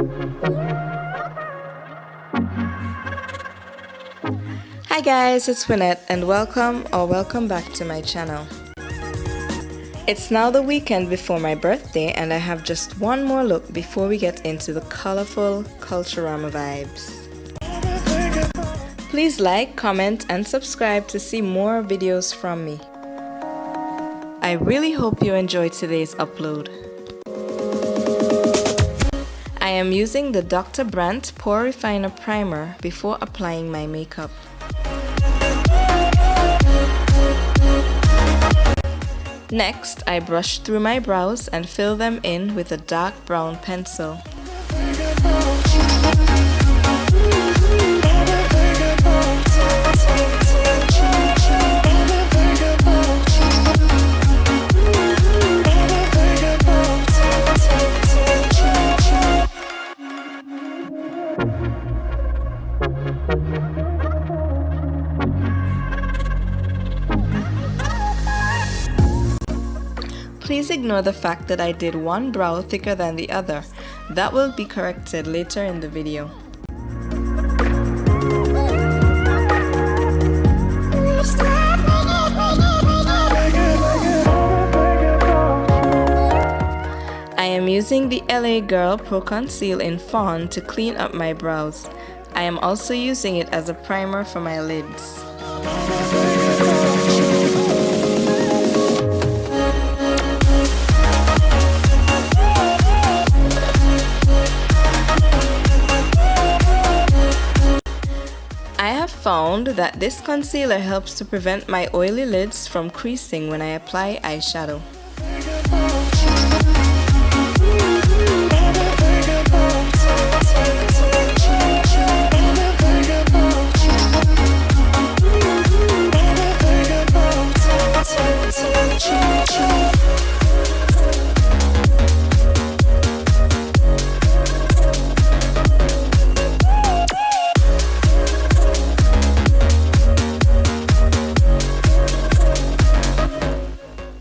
Hi guys, it's Winette and welcome back to my channel. It's now the weekend before my birthday and I have just one more look before we get into the colorful Culturama vibes. Please like, comment and subscribe to see more videos from me. I really hope you enjoyed today's upload. I am using the Dr. Brandt Pore Refiner Primer before applying my makeup. Next, I brush through my brows and fill them in with a dark brown pencil. Please ignore the fact that I did one brow thicker than the other. That will be corrected later in the video. I am using the LA Girl Pro Conceal in Fawn to clean up my brows. I am also using it as a primer for my lids. I have found that this concealer helps to prevent my oily lids from creasing when I apply eyeshadow.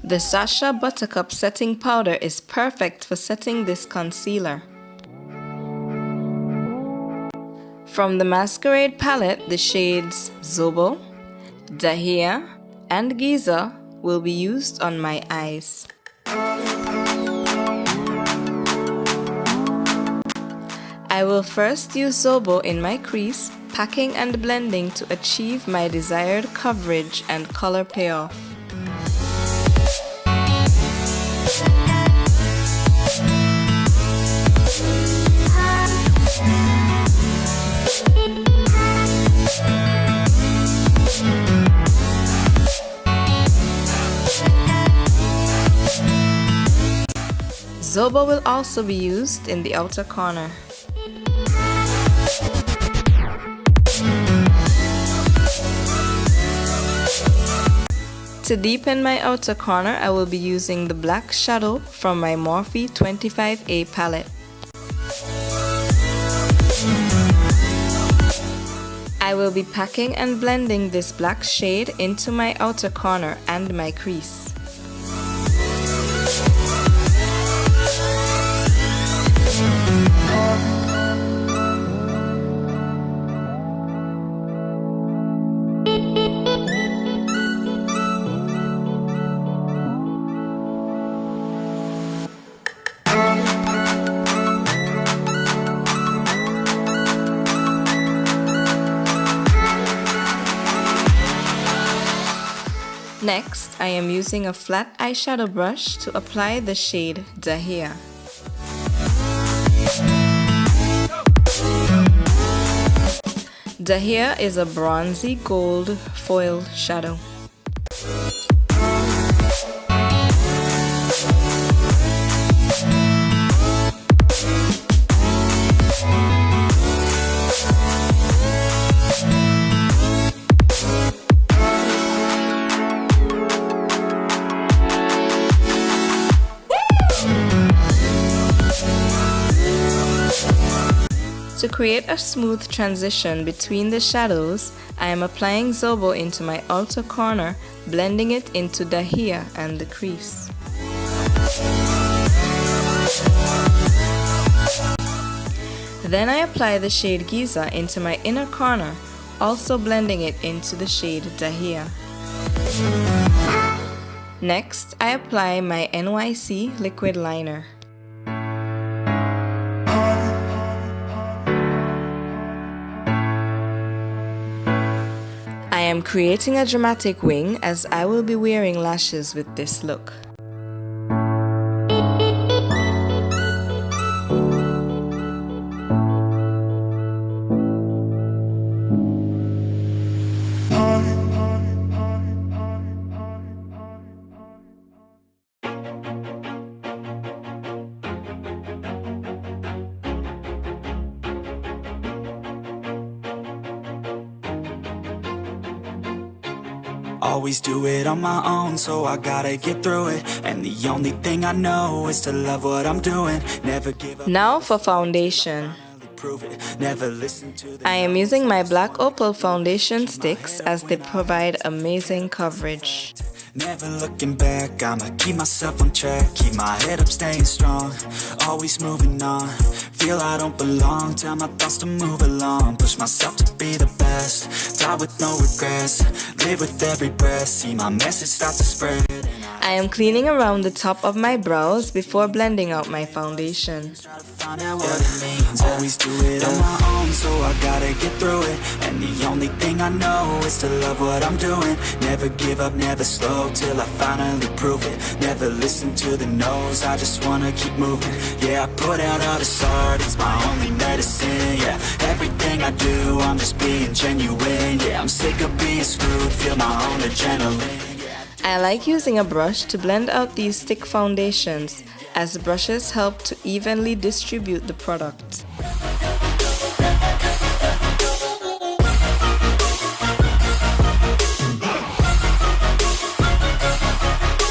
The Sasha Buttercup Setting Powder is perfect for setting this concealer. From the Masquerade palette, the shades Zobo, Dahlia, and Giza will be used on my eyes. I will first use Zobo in my crease, packing and blending to achieve my desired coverage and color payoff. Zobo will also be used in the outer corner. To deepen my outer corner, I will be using the black shadow from my Morphe 25A palette. I will be packing and blending this black shade into my outer corner and my crease. Next, I am using a flat eyeshadow brush to apply the shade Dahlia. Dahlia is a bronzy gold foil shadow. To create a smooth transition between the shadows, I am applying Zobo into my outer corner, blending it into Dahlia and the crease. Then I apply the shade Giza into my inner corner, also blending it into the shade Dahia. Next, I apply my NYC liquid liner. I am creating a dramatic wing as I will be wearing lashes with this look. Always do it on my own, so I gotta get through it. And the only thing I know is to love what I'm doing. Never give up. Now for foundation. I am using my black opal foundation sticks as they provide amazing coverage. Never looking back, I'ma keep myself on track. Keep my head up, staying strong, always moving on. Feel I don't belong, tell my thoughts to move along. Push myself to be the best, die with no regrets. Live with every breath, see my message start to spread. I am cleaning around the top of my brows before blending out my foundation. Always do it on my own, so I gotta get through it. And the only thing I know is to love what I'm doing. Never give up, never slow, till I finally prove it. Never listen to the no's, I just wanna keep moving. Yeah, I put out all this art, it's my only medicine. Yeah, everything I do, I'm just being genuine. Yeah, I'm sick of being screwed, feel my own adrenaline. I like using a brush to blend out these thick foundations, as brushes help to evenly distribute the product.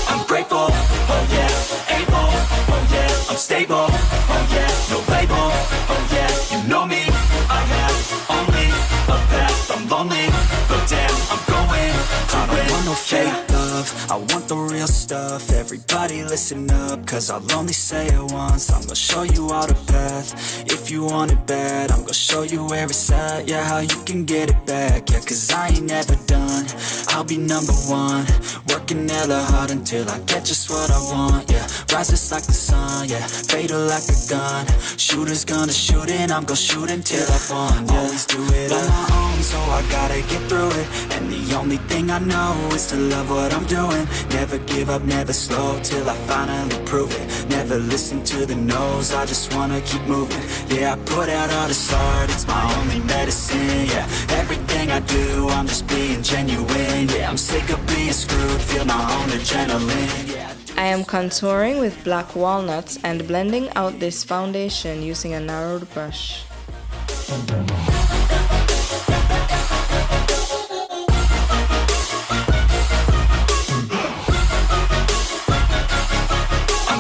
I'm grateful, oh yeah, able, oh yeah, I'm stable, oh yeah, no label, oh yeah, you know me, I have only a path, I'm lonely, but damn, I'm going to win. I don't want no fake love, I want the real stuff. Everybody listen up, cause I'll only say it once. I'm gonna show you all the path. If you want it bad, I'm gonna show you where it's at. Yeah, how you can get it back. Yeah, cause I ain't never done, I'll be number one. Working hella hard until I get just what I want. Yeah, rises like the sun, yeah, fatal like a gun. Shooter's gonna shoot and I'm gonna shoot until I won. Yeah, always do it on my own, so I gotta get through it. And the only thing I know is to love what I'm doing. Never give up, never slow, till I finally prove it. Never listen to the no's, I just wanna keep moving. Yeah, I put out all this art, it's my only medicine. Yeah, everything I do, I'm just being genuine. Yeah, I'm sick of being screwed, feel my own adrenaline. Yeah, I am contouring with black walnuts and blending out this foundation using a narrowed brush.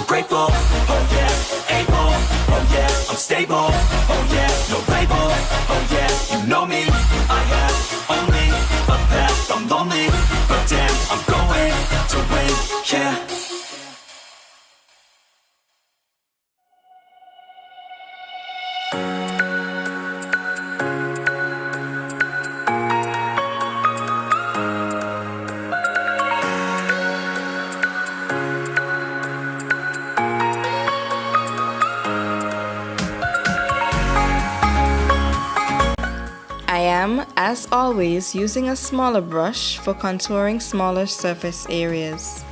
grateful, oh yeah, able, oh yeah, I'm stable, oh yeah, no label, oh yeah, you know me, I have only a path, I'm lonely, but damn, I'm going to win, yeah. I am, as always, using a smaller brush for contouring smaller surface areas.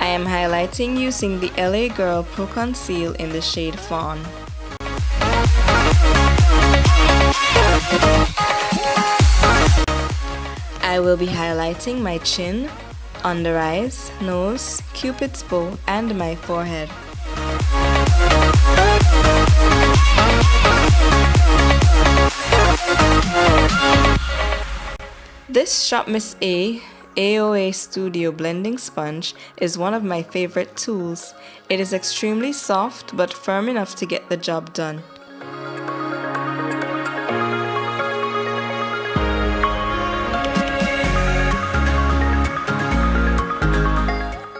I am highlighting using the LA Girl Pro Conceal in the shade Fawn. I will be highlighting my chin, under eyes, nose, cupid's bow, and my forehead. This Shop Miss A AOA Studio blending sponge is one of my favorite tools. It is extremely soft but firm enough to get the job done.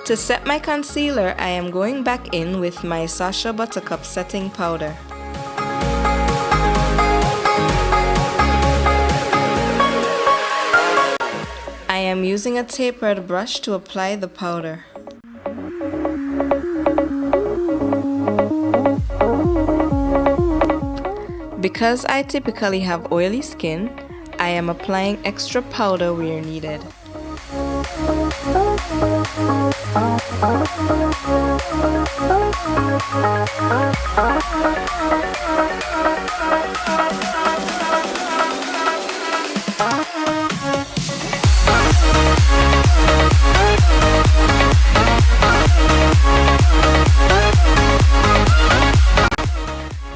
To set my concealer, I am going back in with my Sacha Buttercup setting powder. I am using a tapered brush to apply the powder. Because I typically have oily skin, I am applying extra powder where needed.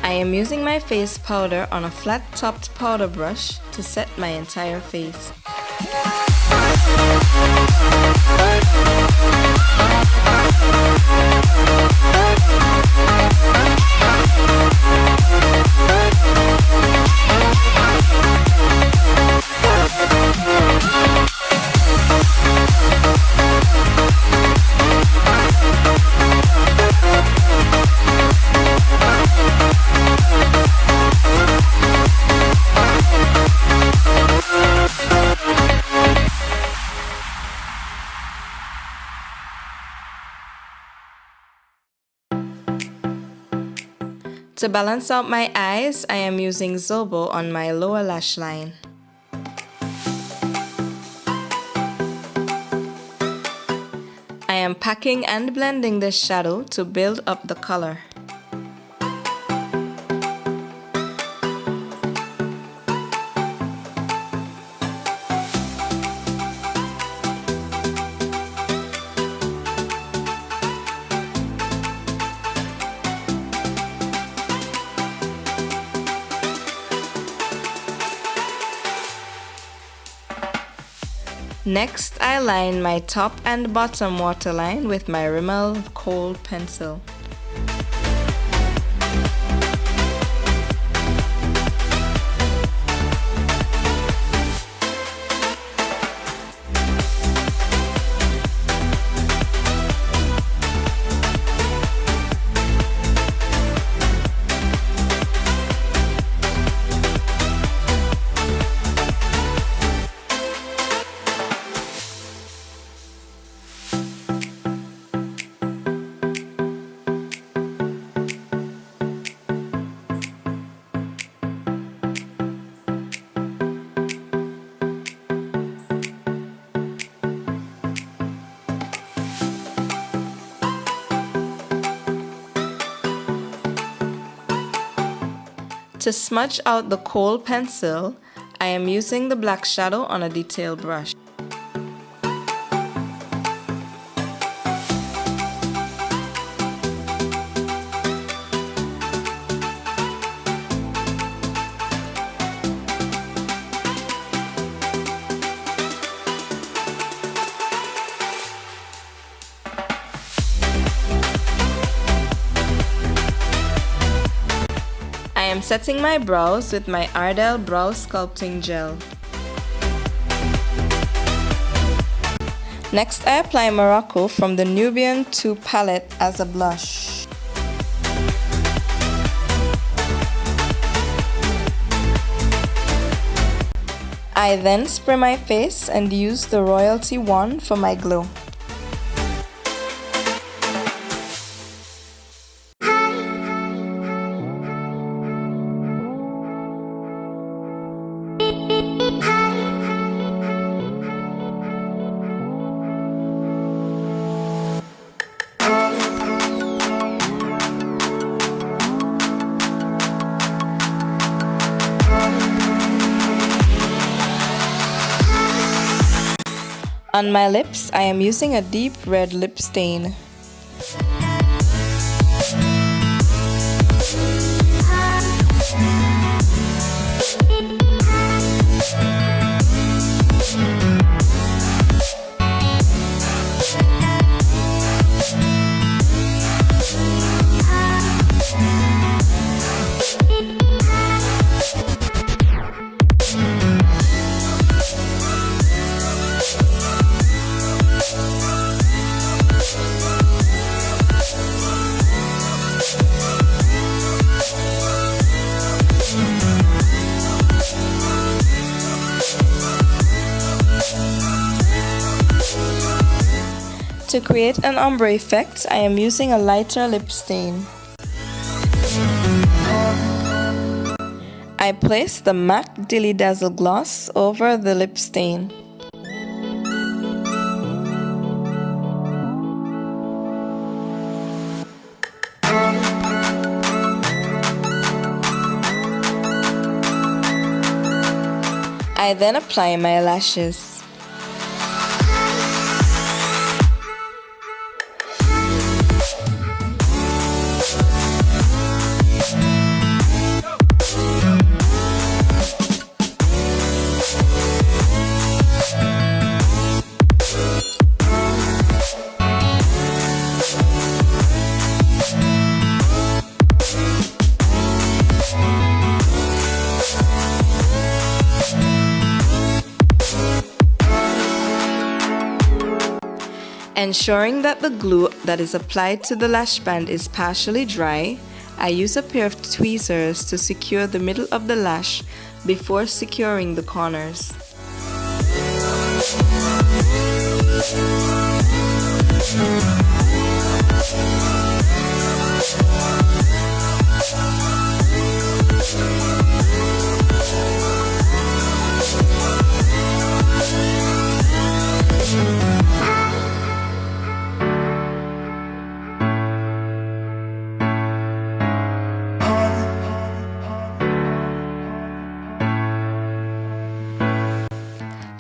I am using my face powder on a flat-topped powder brush to set my entire face. To balance out my eyes, I am using Zobo on my lower lash line. I am packing and blending this shadow to build up the color. Next, I line my top and bottom waterline with my Rimmel Kohl pencil. To smudge out the Kohl pencil, I am using the black shadow on a detail brush. I am setting my brows with my Ardell Brow Sculpting Gel. Next, I apply Morocco from the Nubian 2 palette as a blush. I then spray my face and use the Royalty wand for my glow. On my lips, I am using a deep red lip stain. To create an ombre effect, I am using a lighter lip stain. I place the MAC Dilly Dazzle gloss over the lip stain. I then apply my lashes. Ensuring that the glue that is applied to the lash band is partially dry, I use a pair of tweezers to secure the middle of the lash before securing the corners.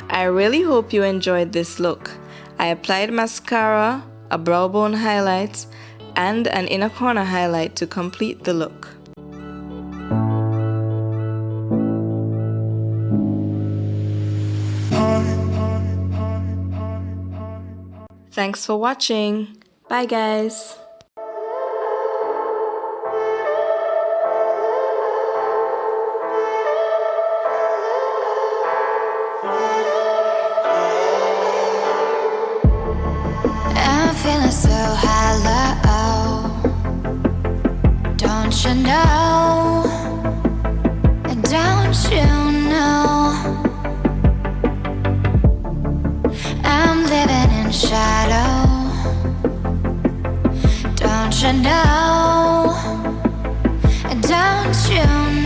I really hope you enjoyed this look. I applied mascara, a brow bone highlight, and an inner corner highlight to complete the look. Thanks for watching. Bye guys. Feeling so hollow, don't you know, don't you know, I'm living in shadow, don't you know, don't you know.